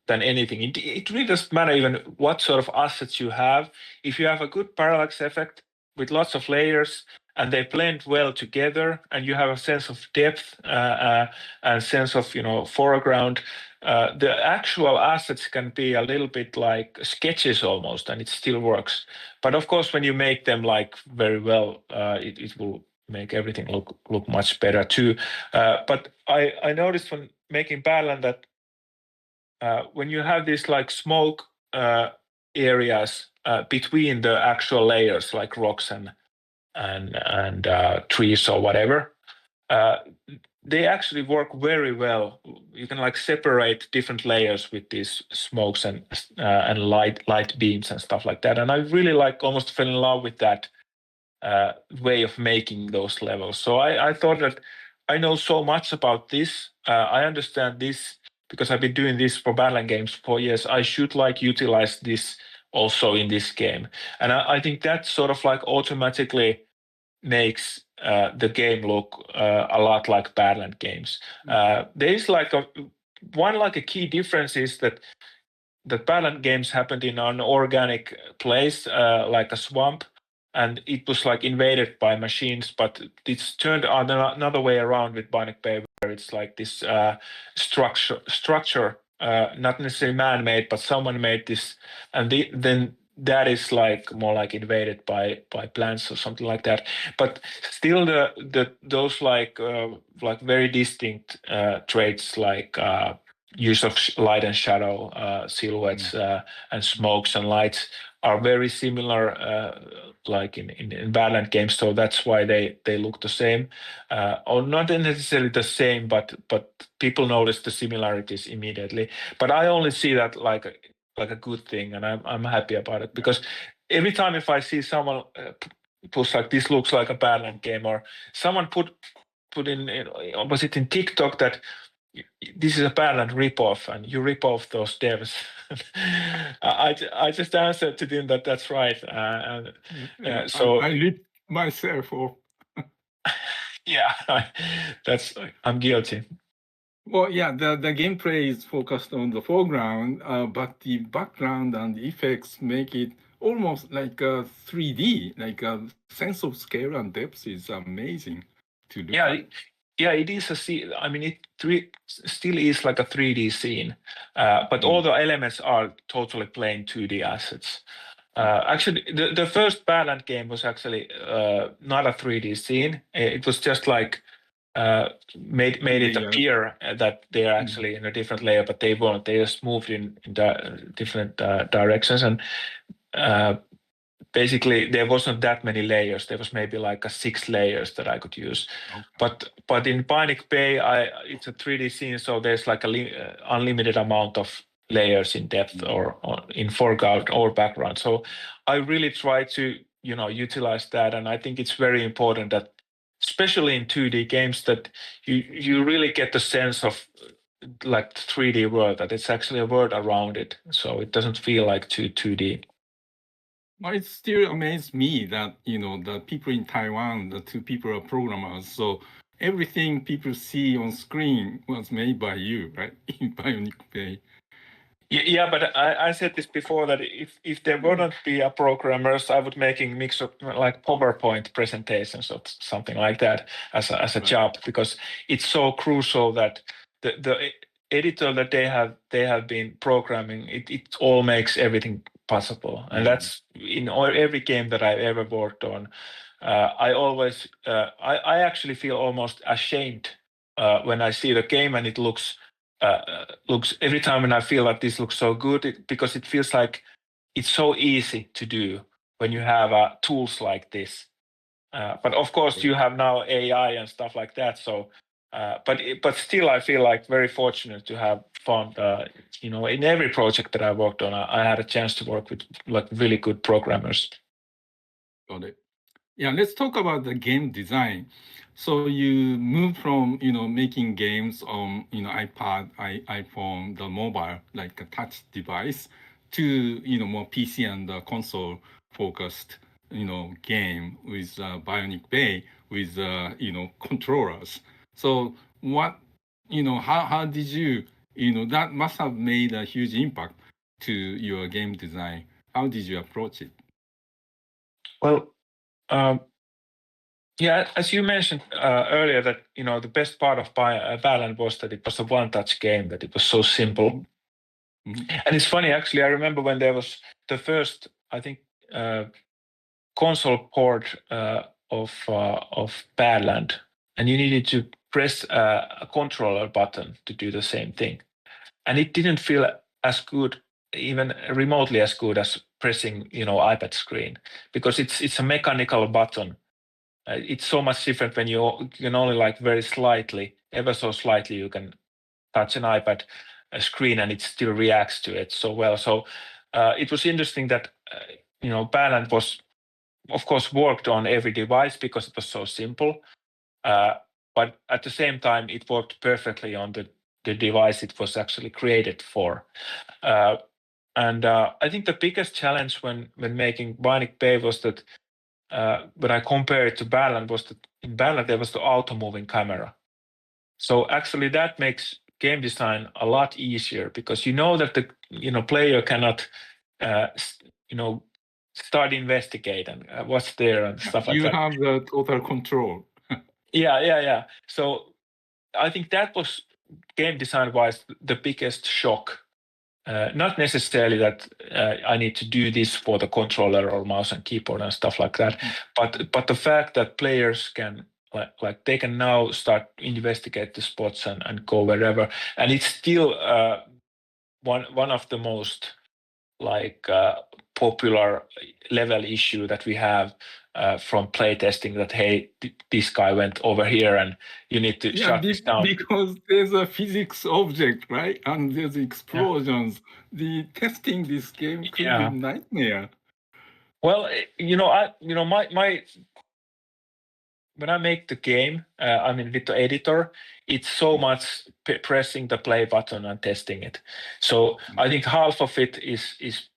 than anything. It really doesn't matter even what sort of assets you have. If you have a good parallax effect with lots of layers and they blend well together, and you have a sense of depth and sense of foreground, the actual assets can be a little bit like sketches almost, and it still works. But of course, when you make them like very well, it will make everything look much better too. But I noticed when making Badland that when you have these like smoke areas between the actual layers, like rocks and trees or whatever, they actually work very well. You can like separate different layers with these smokes and light beams and stuff like that. And I really like almost fell in love with that way of making those levels. So I thought that I know so much about this. I understand this because I've been doing this for Badland games for years. I should like utilize this also in this game. And I think that sort of like automatically makes the game look a lot like Badland games. There is like a key difference is that Badland games happened in an organic place like a swamp. and it was like invaded by machines. But it's turned on another way around with Bionic Bay, where it's like this structure, not necessarily man-made, but someone made this, and then that is like more like invaded by plants or something like that. But still, those like very distinct traits, like use of light and shadow, silhouettes, and smokes and lights, are very similar, like in Badland games. So that's why they look the same, or not necessarily the same, but people notice the similarities immediately. But I only see that like a good thing, and I'm happy about it, because every time if I see someone post like this looks like a Badland game, or someone put in, was it in TikTok, that this is a Badland ripoff and you rip off those devs. I just answered to them that that's right. So I rip myself off. yeah, I'm guilty. Well, yeah, the gameplay is focused on the foreground, but the background and the effects make it almost like a 3D, like a sense of scale and depth is amazing to look at. Yeah, it is a scene. I mean, it still is like a 3D scene, but all the elements are totally plain 2D assets. Actually, the first Badland game was actually not a 3D scene. It was just like made it appear that they are actually in a different layer, but they weren't. They just moved in different directions, and basically there wasn't that many layers. There was maybe like 6 layers that I could use. Okay. But in Bionic Bay, it's a 3D scene, so there's like a unlimited amount of layers in depth or in foreground or background. So I really try to utilize that, and I think it's very important that, especially in 2D games, that you really get the sense of like the 3D world, that it's actually a world around it, so it doesn't feel like 2D. Well, it still amazes me that the people in Taiwan, the 2 people are programmers, so everything people see on screen was made by you, right? In Bionic Bay. Yeah, but I said this before, that if there wouldn't be a programmers, I would making mix of like PowerPoint presentations or something like that as a job, because it's so crucial that the editor that they have been programming, it all makes everything possible, and that's in every game that I've ever worked on. I always I actually feel almost ashamed when I see the game and it looks every time when I feel like this looks so good, because it feels like it's so easy to do when you have tools like this. But of course, you have now AI and stuff like that. So, but still, I feel like very fortunate to have found, in every project that I worked on, I had a chance to work with like really good programmers. Got it. Yeah, let's talk about the game design. So you moved from making games on iPad, iPhone, the mobile, like a touch device, to more PC and console focused game with Bionic Bay with controllers. So what how did you that must have made a huge impact to your game design. How did you approach it? Well, yeah, as you mentioned earlier, that the best part of Badland was that it was a one-touch game, that it was so simple. And it's funny, actually. I remember when there was the first, I think, console port of Badland, and you needed to press a controller button to do the same thing, and it didn't feel as good, even remotely as good as pressing iPad screen, because it's a mechanical button. It's so much different when you can only like very slightly, ever so slightly, you can touch an iPad screen and it still reacts to it so well. So it was interesting that Badland was, of course, worked on every device because it was so simple. But at the same time, it worked perfectly on the device it was actually created for. And I think the biggest challenge when making Bionic Bay was that when I compare it to Badland, was that in Badland there was the auto-moving camera. So actually that makes game design a lot easier, because that the player cannot start investigating what's there and stuff like You that. have the total control. Yeah. So I think that was game design wise the biggest shock. Not necessarily that I need to do this for the controller or mouse and keyboard and stuff like that, but the fact that players can like they can now start investigate the spots and go wherever, and it's still one of the most like popular level issue that we have from playtesting, that hey, this guy went over here and you need to shut this down. Because there's a physics object, right? And there's explosions. The testing this game could be a nightmare. Well, my when I make the game, I mean with the editor, it's so much pressing the play button and testing it. So I think half of it is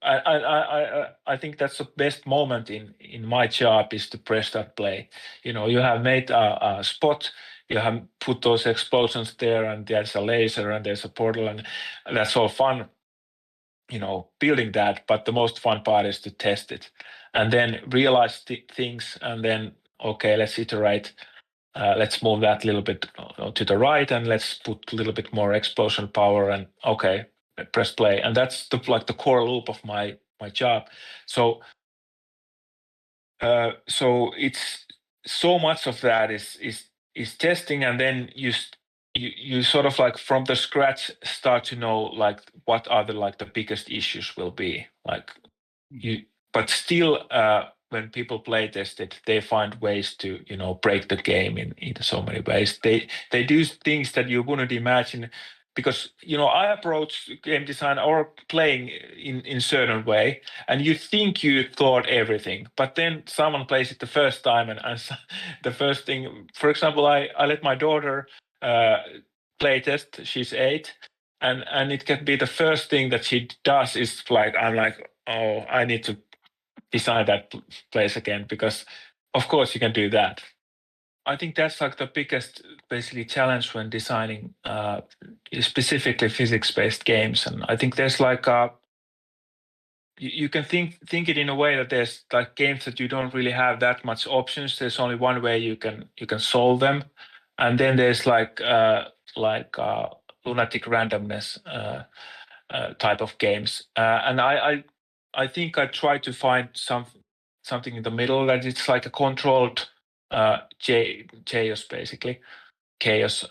I think that's the best moment in my job is to press that play. You have made a spot, you have put those explosions there, and there's a laser and there's a portal, and that's all fun, building that. But the most fun part is to test it and then realize things, and then okay, let's iterate. Let's move that a little bit to the right, and let's put a little bit more explosion power, and okay, press play. And that's the core loop of my job. So it's so much of that is testing, and then you sort of like from the scratch start to know like what are the biggest issues will be but still when people play test it, they find ways to break the game in so many ways. They do things that you wouldn't imagine, because I approach game design or playing in certain way, and you think you thought everything, but then someone plays it the first time, and the first thing, for example, I let my daughter play test. She's 8, and it can be the first thing that she does is like, I'm like, oh, I need to design that place again, because of course you can do that. I think that's like the biggest basically challenge when designing specifically physics-based games. And I think there's like you can think it in a way that there's like games that you don't really have that much options. There's only one way you can solve them, and then there's like lunatic randomness type of games. And I think I try to find something in the middle, that it's like a controlled chaos, basically chaos.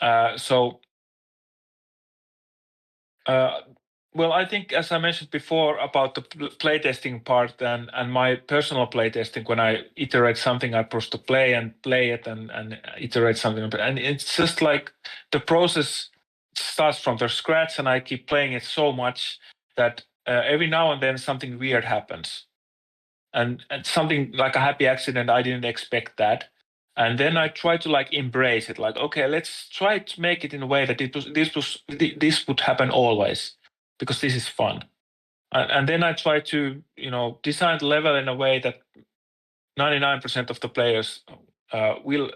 Well, I think, as I mentioned before about the playtesting part and my personal playtesting, when I iterate something, I push to play it and iterate something. And it's just like the process starts from the scratch, and I keep playing it so much that every now and then something weird happens. And something like a happy accident, I didn't expect that. And then I try to like embrace it, like, okay, let's try to make it in a way that this would happen always, because this is fun. And then I try to design the level in a way that 99% of the players will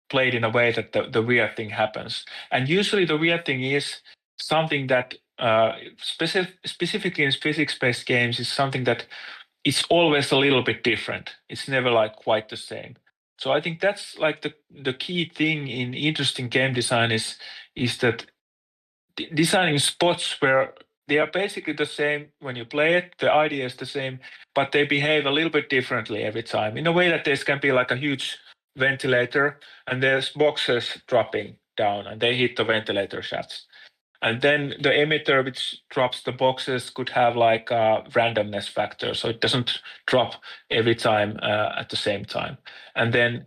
play it in a way that the weird thing happens. And usually the weird thing is something that specifically in physics-based games is something that it's always a little bit different. It's never like quite the same. So I think that's like the key thing in interesting game design is that designing spots where they are basically the same when you play it, the idea is the same, but they behave a little bit differently every time, in a way that this can be like a huge ventilator and there's boxes dropping down and they hit the ventilator shafts. And then the emitter which drops the boxes could have like a randomness factor, so it doesn't drop every time at the same time. And then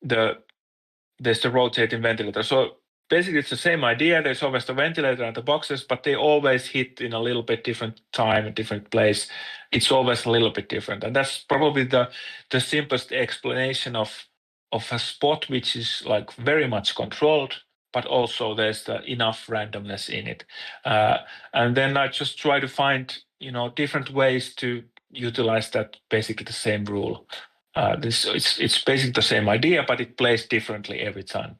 there's the rotating ventilator. So basically it's the same idea. There's always the ventilator and the boxes, but they always hit in a little bit different time, different place. It's always a little bit different. And that's probably the simplest explanation of a spot which is like very much controlled, but also there's enough randomness in it. And then I just try to find, different ways to utilize that, basically the same rule. It's basically the same idea, but it plays differently every time.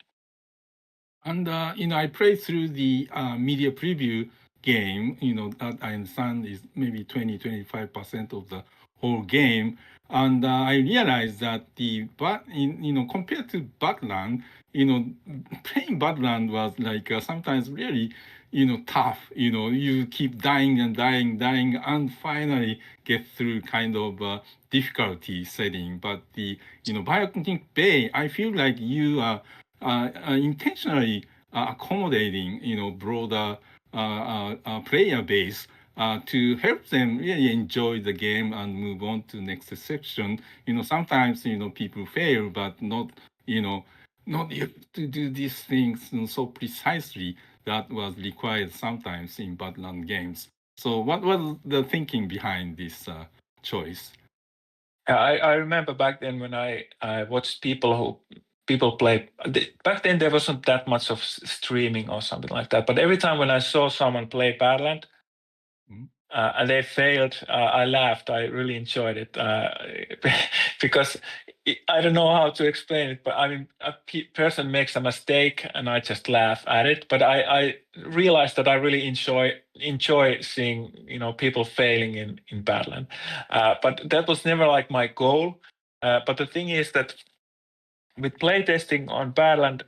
And I played through the media preview. game, I understand is maybe 25% of the whole game. And I realized that compared to Badland, playing Badland was like sometimes really, tough. You keep dying and dying, and finally get through kind of difficulty setting. But the, Bionic Bay, I feel like you are intentionally accommodating, broader player base to help them really enjoy the game and move on to next section. Sometimes people fail, but not to do these things so precisely that was required sometimes in Badland games. So, what was the thinking behind this choice? I remember back then when I watched people play. Back then there wasn't that much of streaming or something like that. But every time when I saw someone play Badland, and they failed, I laughed. I really enjoyed it because I don't know how to explain it. But I mean, a person makes a mistake, and I just laugh at it. But I realized that I really enjoy seeing people failing in Badland. But that was never like my goal. But the thing is that with playtesting on Badland,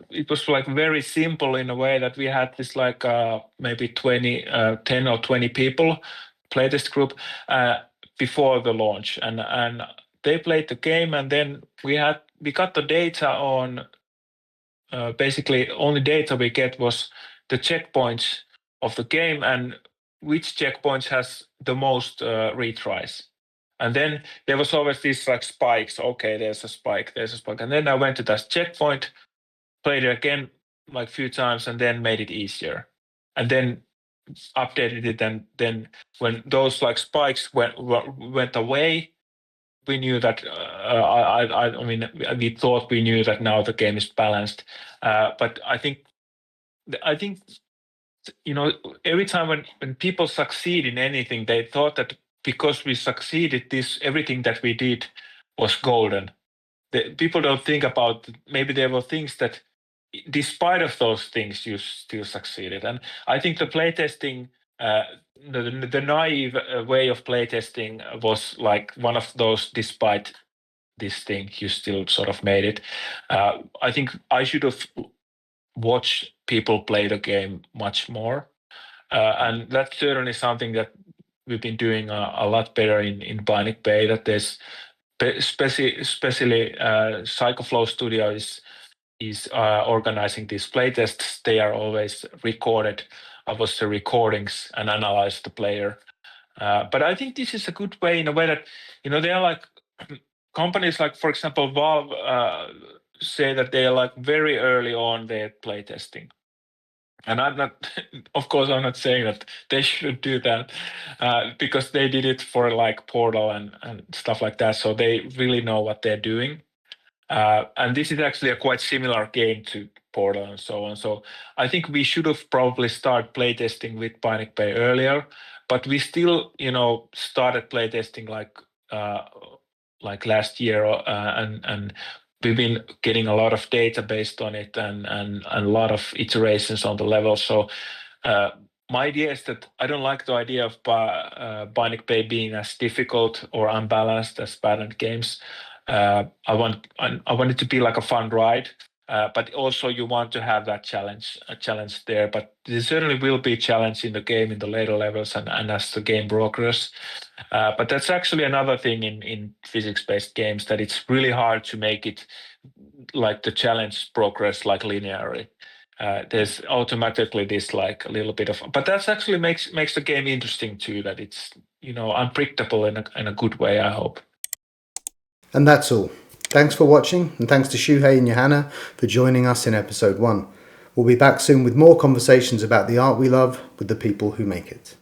it was like very simple in a way that we had this like maybe 10 or 20 people playtest group before the launch, and they played the game, and then we got the data on basically only data we get was the checkpoints of the game and which checkpoints has the most retries. And then there was always these like spikes. Okay, there's a spike, and then I went to that checkpoint, played it again like a few times, and then made it easier, and then updated it. And then when those like spikes went away, we knew that I mean we thought we knew that now the game is balanced. But I think every time when people succeed in anything, they thought that because we succeeded, everything that we did was golden. People don't think about maybe there were things that despite of those things you still succeeded. And I think the playtesting, the naive way of playtesting was like one of those despite this thing you still sort of made it. I think I should have watched people play the game much more, and that's certainly something that we've been doing a lot better in Bionic Bay. That there's especially Psychoflow Studio is organizing these playtests. They are always recorded. I watch the recordings and analyze the player. But I think this is a good way, in a way that they are like companies like, for example, Valve say that they are like very early on their playtesting. And I'm not, of course, I'm not saying that they should do that because they did it for like Portal and stuff like that. So they really know what they're doing. And this is actually a quite similar game to Portal and so on. So I think we should have probably started playtesting with Bionic Bay earlier, but we still, started playtesting like last year, and we've been getting a lot of data based on it and a lot of iterations on the level. So my idea is that I don't like the idea of Bionic Bay being as difficult or unbalanced as Badland games. I want it to be like a fun ride, but also you want to have that a challenge there. But there certainly will be a challenge in the game in the later levels and as the game progresses. But that's actually another thing in physics-based games, that it's really hard to make it like the challenge progress like linearly. There's automatically this like a little bit of, but that's actually makes the game interesting too. That it's unpredictable in a good way, I hope. And that's all. Thanks for watching, and thanks to Shuhei and Juhana for joining us in episode 1. We'll be back soon with more conversations about the art we love with the people who make it.